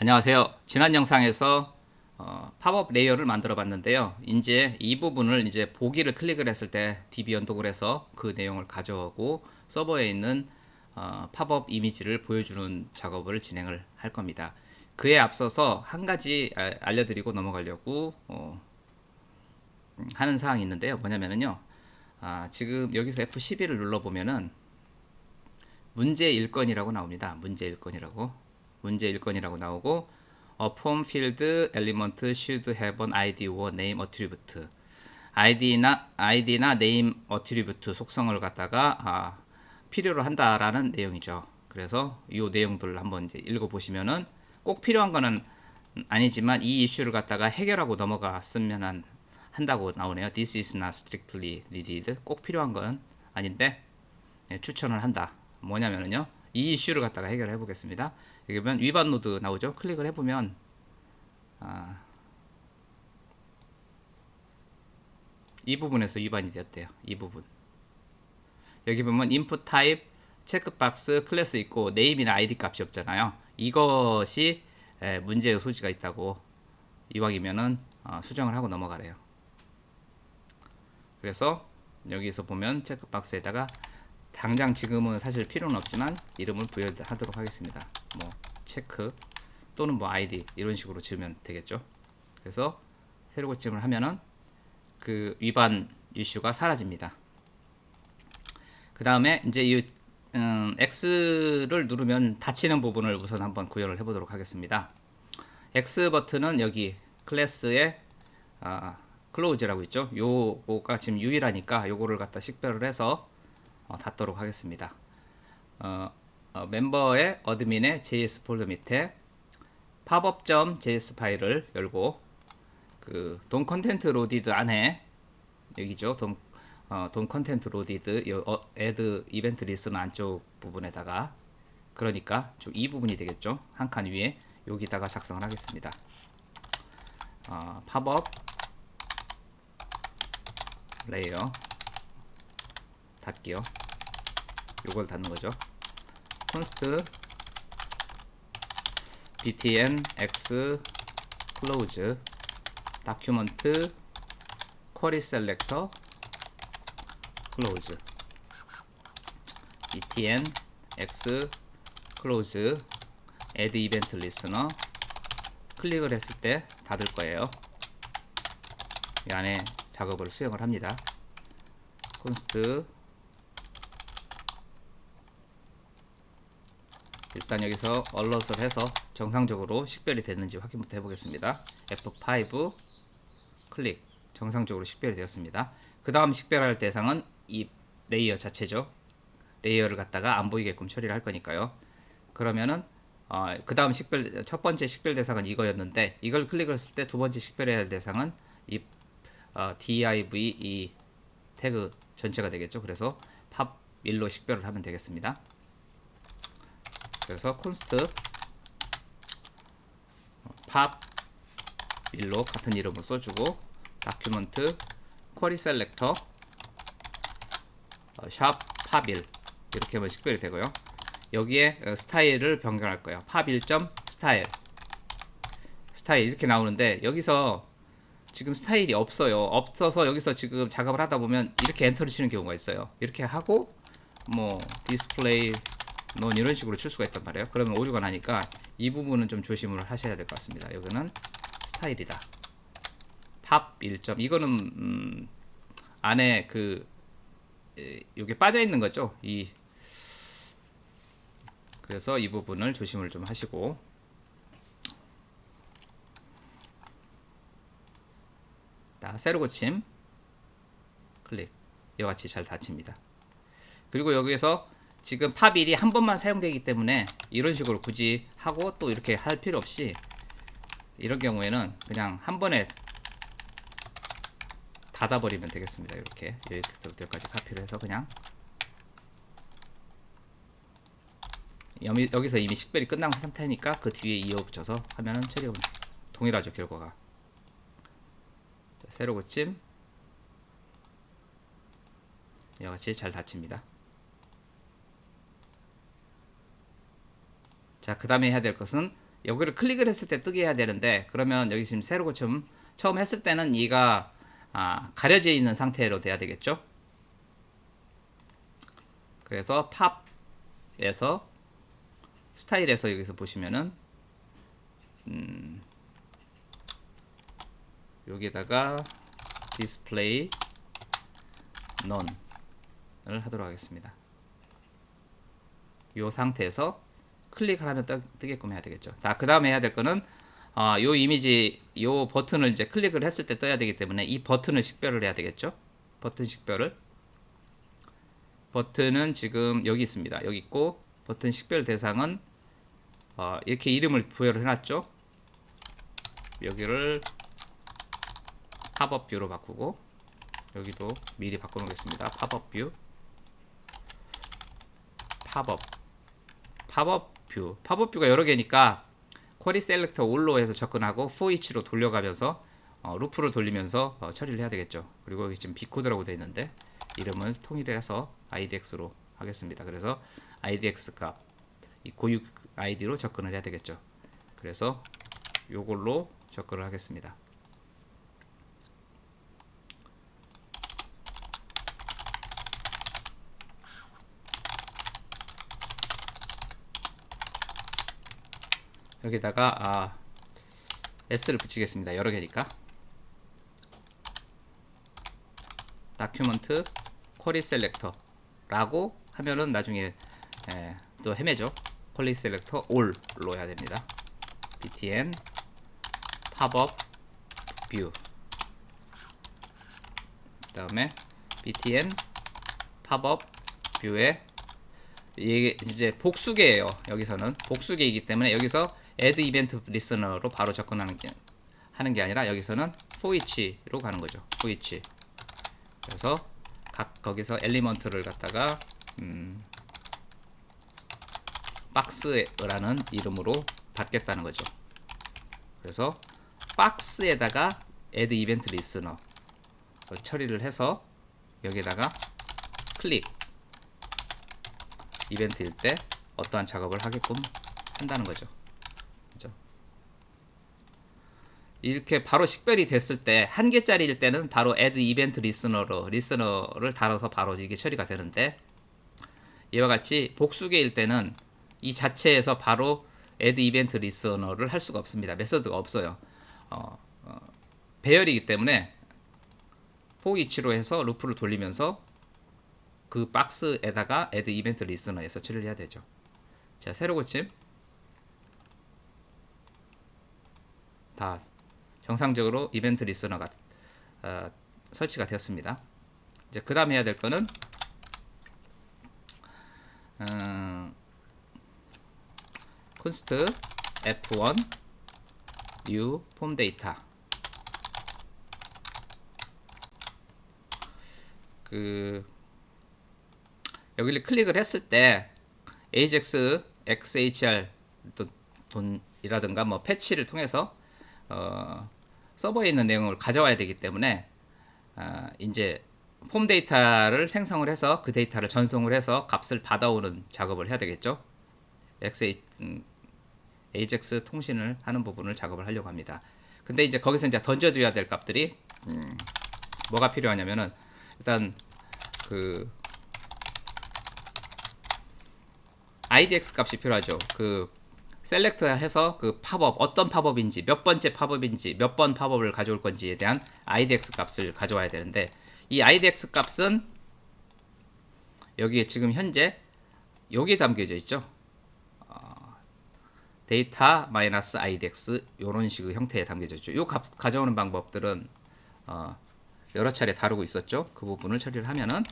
안녕하세요. 지난 영상에서 팝업 레이어를 만들어 봤는데요. 이제 이 부분을 이제 보기를 클릭을 했을 때 DB 연동을 해서 그 내용을 가져오고 서버에 있는 팝업 이미지를 보여주는 작업을 진행을 할 겁니다. 그에 앞서서 한 가지 알려드리고 넘어가려고 하는 사항이 있는데요. 뭐냐면요. 지금 여기서 F12를 눌러보면은 문제 1건이라고 나옵니다. 문제 1건이라고. 문제 1건이라고 나오고 form field element should have an ID or name attribute. ID나 name attribute 속성을 갖다가 필요로 한다라는 내용이죠. 그래서 이 내용들을 한번 이제 읽어보시면은 꼭 필요한 거는 아니지만 이 이슈를 갖다가 해결하고 넘어갔으면 한다고 나오네요. This is not strictly needed. 꼭 필요한 건 아닌데 추천을 한다. 뭐냐면요. 이 이슈를 갖다가 해결해 보겠습니다. 여기 보면 위반 노드 나오죠. 클릭을 해보면 이 부분에서 위반이 되었대요. 이 부분. 여기 보면 input type 체크박스 클래스 있고 네임이나 아이디 값이 없잖아요. 이것이 문제의 소지가 있다고 이왕이면은 수정을 하고 넘어가래요. 그래서 여기서 보면 체크박스에다가 당장 지금은 사실 필요는 없지만 이름을 부여하도록 하겠습니다. 뭐 체크 또는 뭐 아이디 이런 식으로 지으면 되겠죠. 그래서 새로 고침을 하면은 그 위반 이슈가 사라집니다. 그 다음에 이제 이 X를 누르면 닫히는 부분을 우선 한번 구현을 해보도록 하겠습니다. X 버튼은 여기 클래스에 클로즈라고 있죠. 요거가 지금 유일하니까 요거를 갖다 식별을 해서 닫도록 하겠습니다. 멤버의 어드민의 JS 폴더 밑에 pop-up.js 파일을 열고 그 돈 컨텐트 로디드 안에 여기죠. 돈 컨텐트 로디드 애드 이벤트 리스는 안쪽 부분에다가 그러니까 이 부분이 되겠죠. 한 칸 위에 여기다가 작성을 하겠습니다. 팝업 레이어 닫기요. 요걸 닫는 거죠. const btn x close document query selector close btn x close add event listener 클릭을 했을 때 닫을 거예요. 이 안에 작업을 수행을 합니다. const 일단 여기서 alert을 해서 정상적으로 식별이 됐는지 확인부터 해보겠습니다. F5 클릭 정상적으로 식별이 되었습니다. 그 다음 식별할 대상은 이 레이어 자체죠. 레이어를 갖다가 안 보이게끔 처리를 할 거니까요. 그러면은 그 다음 식별 첫 번째 식별 대상은 이거였는데 이걸 클릭했을 때 두 번째 식별해야 할 대상은 이 div 이 태그 전체가 되겠죠. 그래서 pop1로 식별을 하면 되겠습니다. 그래서 const pop1로 같은 이름을 써주고 document query selector 샵 pop1 이렇게 하면 식별이 되고요. 여기에 스타일을 변경할 거예요. pop1.style 스타일 이렇게 나오는데 여기서 지금 스타일이 없어요. 없어서 여기서 지금 작업을 하다 보면 이렇게 엔터를 치는 경우가 있어요. 이렇게 하고 뭐 디스플레이 논 이런 식으로 칠 수가 있단 말이에요. 그러면 오류가 나니까 이 부분은 좀 조심을 하셔야 될 것 같습니다. 여기는 스타일이다. 팝 1점 이거는 안에 그 이게 빠져 있는 거죠. 그래서 이 부분을 조심을 좀 하시고 새로 고침 클릭 이와 같이 잘 닫힙니다. 그리고 여기에서 지금 팝1이 한 번만 사용되기 때문에 이런 식으로 굳이 하고 또 이렇게 할 필요 없이 이런 경우에는 그냥 한 번에 닫아버리면 되겠습니다. 이렇게 여기서부터까지 카피를 해서 그냥 여기서 이미 식별이 끝난 상태니까 그 뒤에 이어붙여서 하면은 처리가 동일하죠. 결과가 새로 고침 이와 같이 잘 닫힙니다. 자, 그 다음에 해야 될 것은 여기를 클릭을 했을 때 뜨게 해야 되는데, 그러면 여기 지금 새로 고침 처음 했을 때는 얘가 가려져 있는 상태로 돼야 되겠죠. 그래서 팝에서 스타일에서 여기서 보시면은 여기다가 디스플레이 none을 하도록 하겠습니다. 이 상태에서 클릭을 하면 뜨게끔 해야 되겠죠. 그 다음에 해야 될 거는 요 이미지 요 버튼을 이제 클릭을 했을 때 떠야 되기 때문에 이 버튼을 식별을 해야 되겠죠. 버튼 식별을, 버튼은 지금 여기 있습니다. 여기 있고, 버튼 식별 대상은 이렇게 이름을 부여를 해놨죠. 여기를 팝업 뷰로 바꾸고, 여기도 미리 바꿔놓겠습니다. 팝업 뷰, 팝업 뷰. 팝업 뷰가 여러 개니까 쿼리 셀렉터 올로 해서 접근하고 for each로 돌려가면서 루프를 돌리면서 처리를 해야 되겠죠. 그리고 여기 지금 B코드라고 되어 있는데 이름을 통일해서 IDX로 하겠습니다. 그래서 IDX 값, 이 고유 아이디로 접근을 해야 되겠죠. 그래서 요걸로 접근을 하겠습니다. 여기다가 S를 붙이겠습니다. 여러 개니까. 다큐먼트 쿼리 셀렉터라고 하면은 나중에 또 헤매죠. 쿼리 셀렉터 all로 해야 됩니다. btn 팝업 뷰, 그 다음에 btn 팝업 뷰에 이게 이제 복수계예요. 여기서는 복수계이기 때문에 여기서 add event listener로 바로 접근하는 게 아니라 여기서는 for each로 가는 거죠. for each. 그래서 거기서 엘리먼트를 갖다가 박스라는 이름으로 받겠다는 거죠. 그래서 박스에다가 add event listener 처리를 해서 여기다가 클릭 이벤트일 때 어떠한 작업을 하게끔 한다는 거죠. 그죠? 이렇게 바로 식별이 됐을 때, 한 개짜리일 때는 바로 add event listener를 달아서 바로 이게 처리가 되는데, 이와 같이 복수계일 때는 이 자체에서 바로 add event listener를 할 수가 없습니다. 메서드가 없어요. 배열이기 때문에 for each로 해서 루프를 돌리면서 그 박스에다가 add event listener에서 처리를 해야 되죠. 자, 새로 고침 다 정상적으로 이벤트 리스너가 설치가 되었습니다. 이제 그 다음 해야 될 거는 const f1 new form data, 여기를 클릭을 했을 때 ajax xhr 돈이라든가 뭐 패치를 통해서 서버에 있는 내용을 가져와야 되기 때문에 이제 폼 데이터를 생성을 해서 그 데이터를 전송을 해서 값을 받아오는 작업을 해야 되겠죠. ajax 통신을 하는 부분을 작업을 하려고 합니다. 근데 이제 거기서 이제 던져둬야 될 값들이 뭐가 필요하냐면은, 일단 그 IDX 값이 필요하죠. 그 셀렉트 해서 그 팝업, 어떤 팝업인지, 몇 번째 팝업인지, 몇 번 팝업을 가져올 건지에 대한 IDX 값을 가져와야 되는데, 이 IDX 값은 여기에 지금 현재 여기에 담겨져 있죠. 데이터 마이너스 IDX 이런 식의 형태에 담겨져 있죠. 이 값 가져오는 방법들은 여러 차례 다루고 있었죠. 그 부분을 처리를 하면은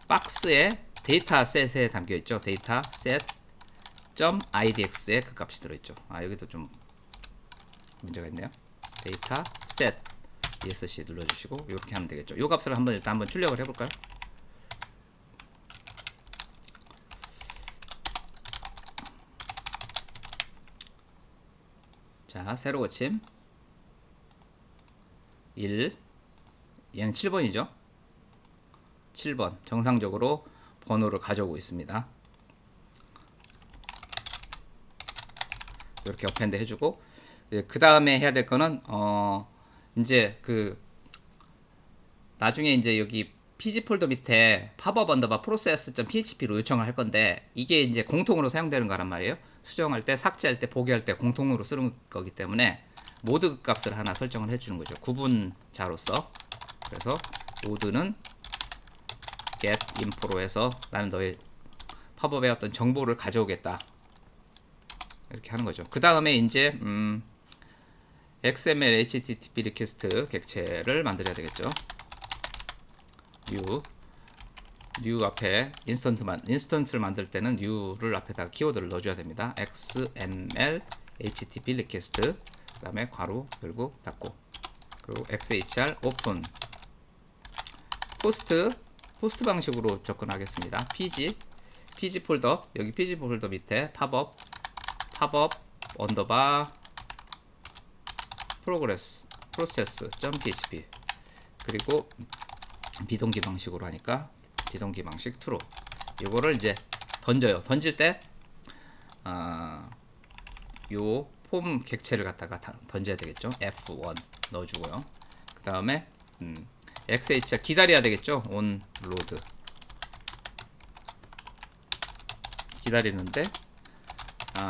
박스에 데이터 셋에 담겨 있죠. 데이터 셋 .idx에 그 값이 들어있죠. 여기도 좀 문제가 있네요. 데이터 셋 ESC 눌러주시고 이렇게 하면 되겠죠. 이 값을 일단 한번 출력을 해볼까요? 자, 새로 고침 1, 얘는 7번이죠. 7번 정상적으로 번호를 가져오고 있습니다. 이렇게 어펜드 해주고, 그 다음에 해야 될 거는 이제 나중에 이제 여기 pg 폴더 밑에 팝업 언더바 process.php로 요청을 할 건데, 이게 이제 공통으로 사용되는 거란 말이에요. 수정할 때, 삭제할 때, 보기할 때 공통으로 쓰는 거기 때문에 모드 값을 하나 설정을 해주는 거죠. 구분자로서. 그래서 모드는 get info로 해서 나는 너의 팝업의 어떤 정보를 가져오겠다, 이렇게 하는 거죠. 그 다음에 이제 XML HTTP 리퀘스트 객체를 만들어야 되겠죠. new 앞에 인스턴스를 만들 때는 new를 앞에다가 키워드를 넣어줘야 됩니다. XML HTTP 리퀘스트, 그 다음에 괄호 열고 닫고, 그리고 XHR 오픈. 포스트 방식으로 접근하겠습니다. pg 폴더, 여기 pg 폴더 밑에 팝업 언더바 process.php, 그리고 비동기 방식으로 하니까 비동기 방식 true. 이거를 이제 던져요. 던질 때 요 폼 객체를 갖다가 던져야 되겠죠. F1 넣어주고요. 그 다음에 XHR 기다려야 되겠죠. on load 기다리는데,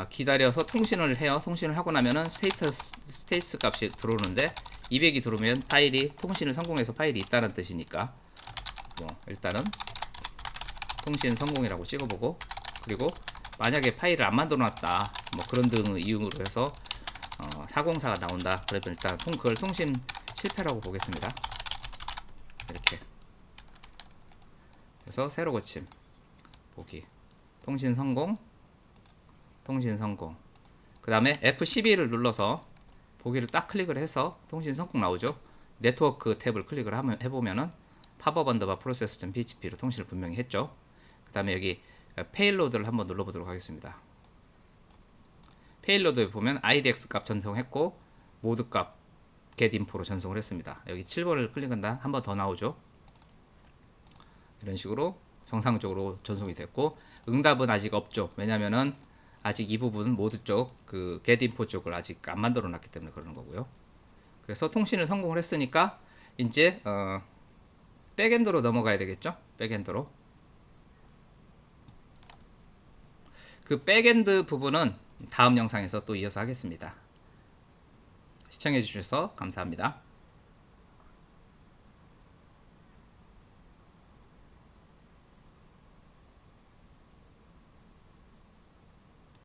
기다려서 통신을 해요. 통신을 하고 나면은 스테이스 값이 들어오는데, 200이 들어오면 파일이 통신을 성공해서 파일이 있다는 뜻이니까 일단은 통신 성공이라고 찍어보고, 그리고 만약에 파일을 안 만들어 놨다, 그런 등의 이유로 해서 사공사가 나온다, 그러면 일단 그걸 통신 실패라고 보겠습니다. 이렇게 그래서 새로 고침 보기, 통신 성공. 그 다음에 F12를 눌러서 보기를 딱 클릭을 해서 통신 성공 나오죠. 네트워크 탭을 클릭을 해보면은 팝업 언더바 process.php로 통신을 분명히 했죠. 그 다음에 여기 페일로드를 한번 눌러보도록 하겠습니다. 페일로드에 보면 IDX 값 전송했고, 모드 값 getInfo로 전송을 했습니다. 여기 7번을 클릭한다, 한 번 더 나오죠. 이런 식으로 정상적으로 전송이 됐고, 응답은 아직 없죠. 왜냐면은 아직 이 부분 모드 쪽 getInfo 쪽을 아직 안 만들어 놨기 때문에 그러는 거고요. 그래서 통신을 성공을 했으니까 이제 백엔드로 넘어가야 되겠죠. 백엔드로. 그 백엔드 부분은 다음 영상에서 또 이어서 하겠습니다. 시청해 주셔서 감사합니다.